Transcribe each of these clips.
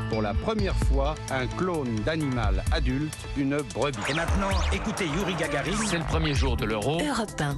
pour la première fois un clone d'animal adulte, une brebis. Et maintenant, écoutez Yuri Gagarin. C'est le premier jour de l'Euro. Europe 1.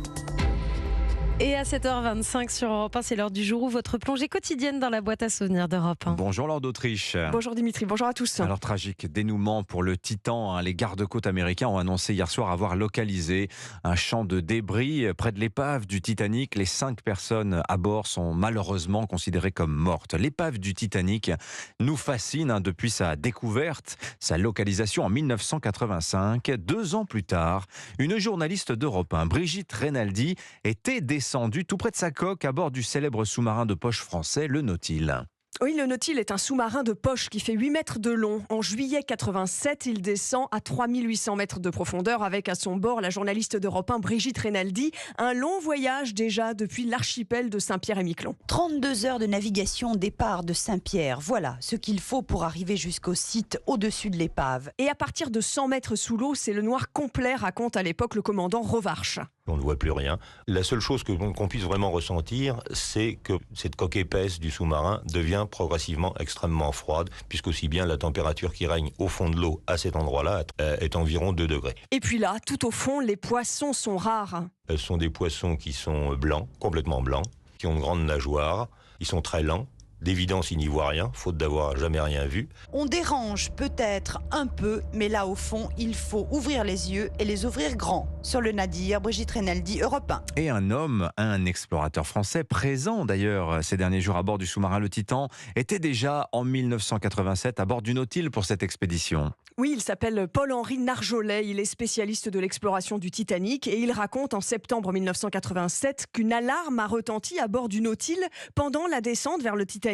Et à 7h25 sur Europe 1, c'est l'heure du jour où votre plongée quotidienne dans la boîte à souvenirs d'Europe 1. Bonjour Laure d'Autriche. Bonjour Dimitri, bonjour à tous. Alors tragique dénouement pour le Titan. Les gardes-côtes américains ont annoncé hier soir avoir localisé un champ de débris près de l'épave du Titanic. Les 5 personnes à bord sont malheureusement considérées comme mortes. L'épave du Titanic nous fascine depuis sa découverte, sa localisation en 1985. 2 ans plus tard, une journaliste d'Europe 1, Brigitte Reynaldi, était descendue tout près de sa coque à bord du célèbre sous-marin de poche français, le Nautile. Oui, le Nautile est un sous-marin de poche qui fait 8 mètres de long. En juillet 87, il descend à 3800 mètres de profondeur avec à son bord la journaliste d'Europe 1 Brigitte Reynaldi. Un long voyage déjà depuis l'archipel de Saint-Pierre-et-Miquelon. 32 heures de navigation au départ de Saint-Pierre. Voilà ce qu'il faut pour arriver jusqu'au site au-dessus de l'épave. Et à partir de 100 mètres sous l'eau, c'est le noir complet, raconte à l'époque le commandant Rovarch. On ne voit plus rien. La seule chose qu'on puisse vraiment ressentir, c'est que cette coque épaisse du sous-marin devient progressivement extrêmement froide, puisqu'aussi bien la température qui règne au fond de l'eau à cet endroit-là est environ 2 degrés. Et puis là, tout au fond, les poissons sont rares. Ce sont des poissons qui sont blancs, complètement blancs, qui ont de grandes nageoires, ils sont très lents. D'évidence, ils n'y voient rien, faute d'avoir jamais rien vu. On dérange peut-être un peu, mais là au fond, il faut ouvrir les yeux et les ouvrir grands. Sur le Nadir, Brigitte Reynaldi, Europe 1. Et un homme, un explorateur français, présent d'ailleurs ces derniers jours à bord du sous-marin Le Titan, était déjà en 1987 à bord du Nautile pour cette expédition. Oui, il s'appelle Paul-Henri Narjolet, il est spécialiste de l'exploration du Titanic et il raconte en septembre 1987 qu'une alarme a retenti à bord du Nautile pendant la descente vers le Titanic.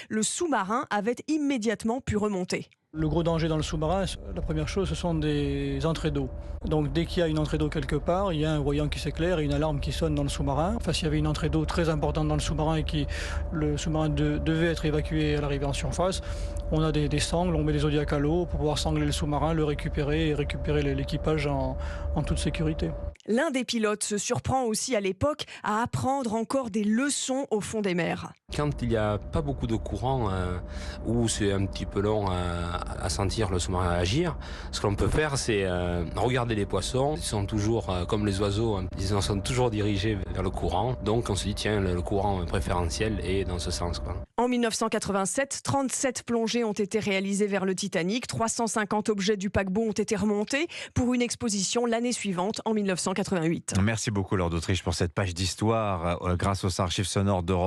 Le sous-marin avait immédiatement pu remonter. Le gros danger dans le sous-marin, la première chose, ce sont des entrées d'eau. Donc dès qu'il y a une entrée d'eau quelque part, il y a un voyant qui s'éclaire et une alarme qui sonne dans le sous-marin. Enfin, s'il y avait une entrée d'eau très importante dans le sous-marin et que le sous-marin devait être évacué à l'arrivée en surface, on a des sangles, on met des zodiacs à l'eau pour pouvoir sangler le sous-marin, le récupérer et récupérer l'équipage en toute sécurité. L'un des pilotes se surprend aussi à l'époque à apprendre encore des leçons au fond des mers. Quand il n'y a pas beaucoup de courant ou c'est un petit peu long à sentir le sous-marin agir, ce que l'on peut faire, c'est regarder les poissons. Ils sont toujours, comme les oiseaux, ils sont toujours dirigés vers le courant. Donc on se dit, tiens, le courant préférentiel est dans ce sens, quoi. En 1987, 37 plongées ont été réalisées vers le Titanic. 350 objets du paquebot ont été remontés pour une exposition l'année suivante, en 1988. Merci beaucoup Laure d'Autriche pour cette page d'histoire grâce aux archives sonores d'Europe.